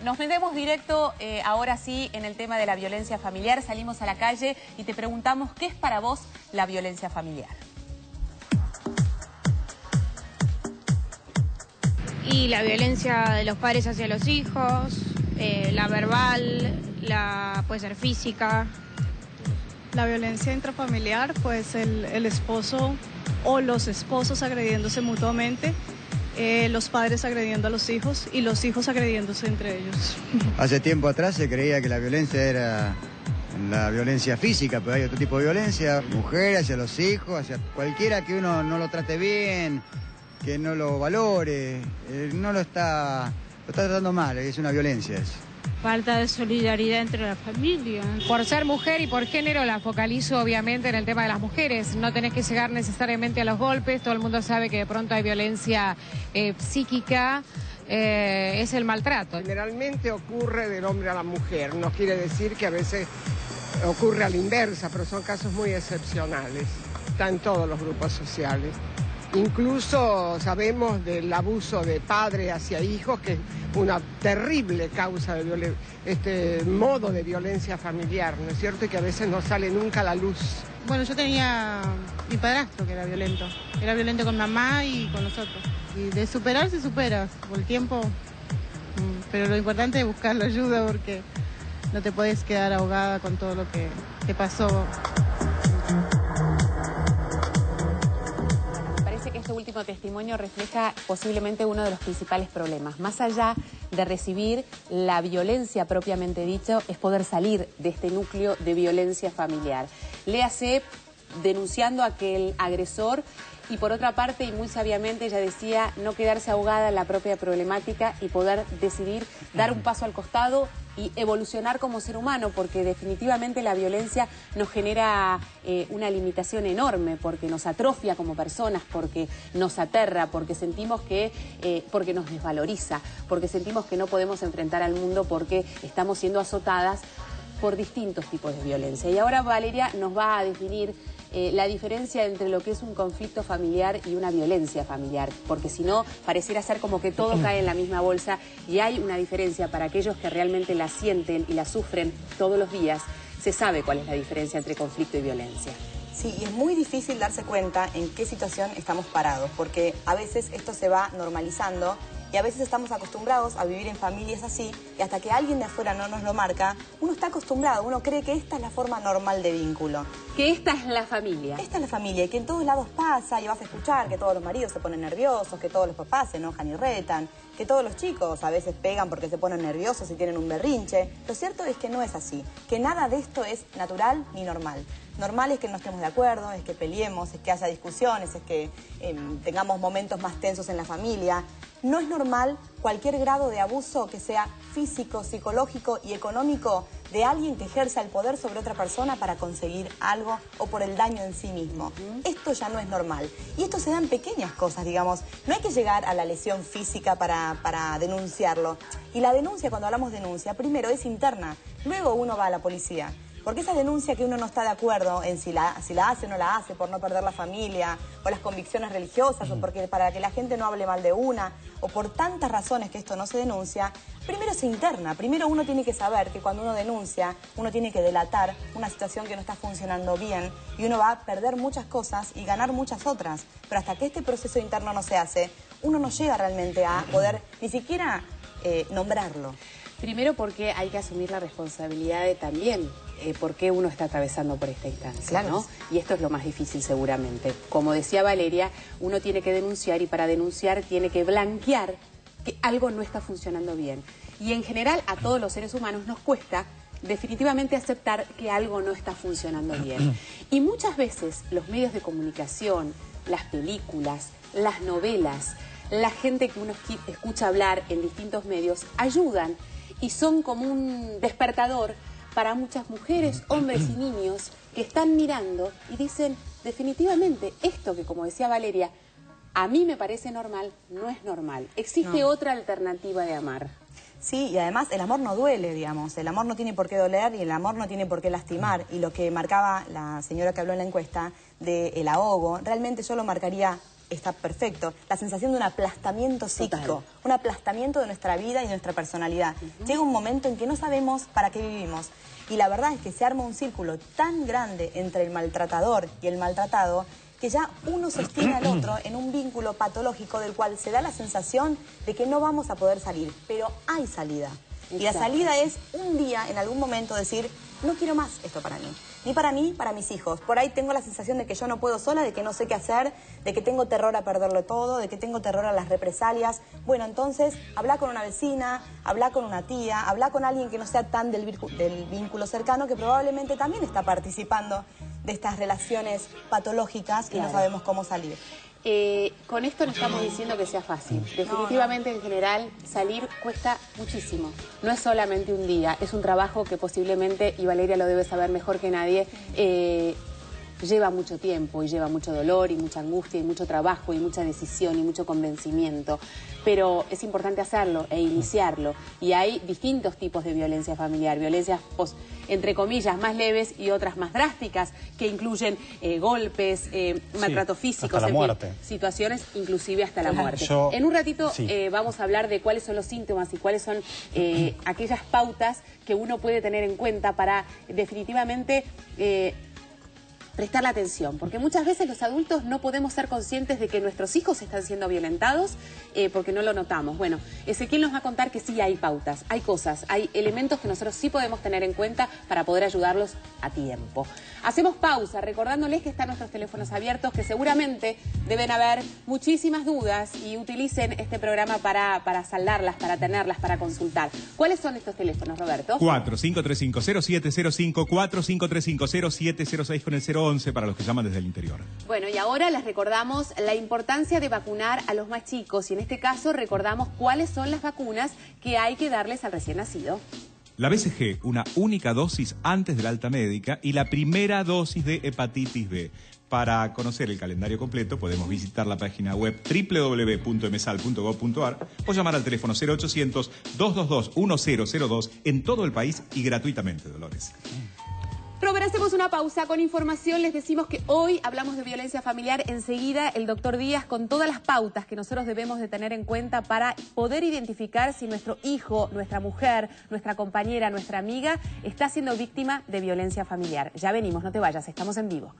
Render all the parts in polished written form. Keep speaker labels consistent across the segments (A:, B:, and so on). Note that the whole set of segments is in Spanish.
A: Nos metemos directo ahora sí en el tema de la violencia familiar. Salimos a la calle y te preguntamos qué es para vos la violencia familiar.
B: Y la violencia de los padres hacia los hijos, la verbal, puede ser física.
C: La violencia intrafamiliar, pues el esposo o los esposos agrediéndose mutuamente, los padres agrediendo a los hijos y los hijos agrediéndose entre ellos.
D: Hace tiempo atrás se creía que la violencia era la violencia física, pero hay otro tipo de violencia, mujer hacia los hijos, hacia cualquiera que uno no lo trate bien, que no lo valore, no lo está tratando mal, es una violencia eso.
E: Falta de solidaridad entre las familias.
F: Por ser mujer y por género la focalizo obviamente en el tema de las mujeres. No tenés que llegar necesariamente a los golpes, todo el mundo sabe que de pronto hay violencia psíquica, es el maltrato.
G: Generalmente ocurre del hombre a la mujer, no quiere decir que a veces ocurre a la inversa, pero son casos muy excepcionales, está en todos los grupos sociales. Incluso sabemos del abuso de padre hacia hijos, que es una terrible causa de modo de violencia familiar, ¿no es cierto? Y que a veces no sale nunca a la luz.
H: Bueno, yo tenía mi padrastro que era violento con mamá y con nosotros. Y de superar se supera por el tiempo, pero lo importante es buscar la ayuda porque no te puedes quedar ahogada con todo lo que te pasó.
A: Este último testimonio refleja posiblemente uno de los principales problemas. Más allá de recibir la violencia propiamente dicho, es poder salir de este núcleo de violencia familiar. Léase denunciando a aquel agresor y por otra parte, y muy sabiamente, ella decía no quedarse ahogada en la propia problemática y poder decidir dar un paso al costado y evolucionar como ser humano, porque definitivamente la violencia nos genera una limitación enorme, porque nos atrofia como personas, porque nos aterra, porque sentimos porque nos desvaloriza, porque sentimos que no podemos enfrentar al mundo porque estamos siendo azotadas por distintos tipos de violencia. Y ahora Valeria nos va a definir la diferencia entre lo que es un conflicto familiar y una violencia familiar, porque si no, pareciera ser como que todo cae en la misma bolsa y hay una diferencia para aquellos que realmente la sienten y la sufren todos los días. Se sabe cuál es la diferencia entre conflicto y violencia.
I: Sí, y es muy difícil darse cuenta en qué situación estamos parados, porque a veces esto se va normalizando y a veces estamos acostumbrados a vivir en familias así y hasta que alguien de afuera no nos lo marca, uno está acostumbrado, uno cree que esta es la forma normal de vínculo.
A: Que esta es la familia.
I: Esta es la familia y que en todos lados pasa y vas a escuchar que todos los maridos se ponen nerviosos, que todos los papás se enojan y retan, que todos los chicos a veces pegan porque se ponen nerviosos y tienen un berrinche. Lo cierto es que no es así, que nada de esto es natural ni normal. Normal es que no estemos de acuerdo, es que peleemos, es que haya discusiones, es que tengamos momentos más tensos en la familia. No es normal cualquier grado de abuso que sea físico, psicológico y económico de alguien que ejerza el poder sobre otra persona para conseguir algo o por el daño en sí mismo. Esto ya no es normal. Y esto se da en pequeñas cosas, digamos. No hay que llegar a la lesión física para denunciarlo. Y la denuncia, cuando hablamos de denuncia, primero es interna, luego uno va a la policía. Porque esa denuncia que uno no está de acuerdo en si la hace o no la hace por no perder la familia, o las convicciones religiosas, o porque para que la gente no hable mal de una, o por tantas razones que esto no se denuncia, primero se interna. Primero uno tiene que saber que cuando uno denuncia, uno tiene que delatar una situación que no está funcionando bien, y uno va a perder muchas cosas y ganar muchas otras. Pero hasta que este proceso interno no se hace, uno no llega realmente a poder ni siquiera nombrarlo.
A: Primero porque hay que asumir la responsabilidad de también por qué uno está atravesando por esta instancia,
I: claro,
A: ¿no? Y esto es lo más difícil seguramente. Como decía Valeria, uno tiene que denunciar y para denunciar tiene que blanquear que algo no está funcionando bien. Y en general a todos los seres humanos nos cuesta definitivamente aceptar que algo no está funcionando bien. Y muchas veces los medios de comunicación, las películas, las novelas, la gente que uno escucha hablar en distintos medios ayudan y son como un despertador para muchas mujeres, hombres y niños que están mirando y dicen definitivamente esto que, como decía Valeria, a mí me parece normal, no es normal. Existe otra alternativa de amar.
I: Sí, y además el amor no duele, digamos. El amor no tiene por qué doler y el amor no tiene por qué lastimar. Y lo que marcaba la señora que habló en la encuesta del ahogo, realmente yo lo marcaría está perfecto, la sensación de un aplastamiento psíquico, un aplastamiento de nuestra vida y nuestra personalidad. Llega un momento en que no sabemos para qué vivimos. Y la verdad es que se arma un círculo tan grande entre el maltratador y el maltratado que ya uno sostiene al otro en un vínculo patológico del cual se da la sensación de que no vamos a poder salir, pero hay salida. Y la salida es un día, en algún momento, decir, no quiero más esto para mí. Ni para mí, para mis hijos. Por ahí tengo la sensación de que yo no puedo sola, de que no sé qué hacer, de que tengo terror a perderlo todo, de que tengo terror a las represalias. Bueno, entonces, habla con una vecina, habla con una tía, habla con alguien que no sea tan del vínculo cercano, que probablemente también está participando de estas relaciones patológicas y no sabemos cómo salir.
A: Con esto no estamos diciendo que sea fácil. Definitivamente, en general, salir cuesta muchísimo. No es solamente un día, es un trabajo que posiblemente, y Valeria lo debe saber mejor que nadie, lleva mucho tiempo y lleva mucho dolor y mucha angustia y mucho trabajo y mucha decisión y mucho convencimiento. Pero es importante hacerlo e iniciarlo. Y hay distintos tipos de violencia familiar. Violencias, entre comillas, más leves y otras más drásticas, que incluyen golpes, maltrato físico,
J: hasta la muerte.
A: Situaciones inclusive hasta la muerte. En un ratito vamos a hablar de cuáles son los síntomas y cuáles son aquellas pautas que uno puede tener en cuenta para definitivamente prestar la atención, porque muchas veces los adultos no podemos ser conscientes de que nuestros hijos están siendo violentados porque no lo notamos. Bueno, Ezequiel nos va a contar que sí hay pautas, hay cosas, hay elementos que nosotros sí podemos tener en cuenta para poder ayudarlos a tiempo. Hacemos pausa, recordándoles que están nuestros teléfonos abiertos, que seguramente deben haber muchísimas dudas y utilicen este programa para saldarlas, para tenerlas, para consultar. ¿Cuáles son estos teléfonos, Roberto?
K: 45350705, 45350706 con el 011 para los que llaman desde el interior.
A: Bueno, y ahora les recordamos la importancia de vacunar a los más chicos y en este caso recordamos cuáles son las vacunas que hay que darles al recién nacido.
K: La BCG, una única dosis antes de la alta médica y la primera dosis de hepatitis B. Para conocer el calendario completo podemos visitar la página web www.msal.gov.ar o llamar al teléfono 0800-222-1002 en todo el país y gratuitamente, Dolores.
A: Robert, hacemos una pausa con información. Les decimos que hoy hablamos de violencia familiar. Enseguida el doctor Díaz con todas las pautas que nosotros debemos de tener en cuenta para poder identificar si nuestro hijo, nuestra mujer, nuestra compañera, nuestra amiga está siendo víctima de violencia familiar. Ya venimos, no te vayas, estamos en vivo.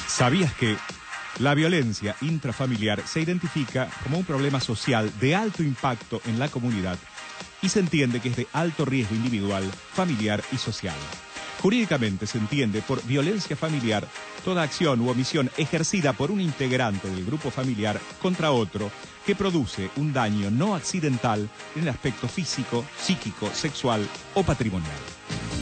K: ¿Sabías que la violencia intrafamiliar se identifica como un problema social de alto impacto en la comunidad y se entiende que es de alto riesgo individual, familiar y social? Jurídicamente se entiende por violencia familiar toda acción u omisión ejercida por un integrante del grupo familiar contra otro que produce un daño no accidental en el aspecto físico, psíquico, sexual o patrimonial.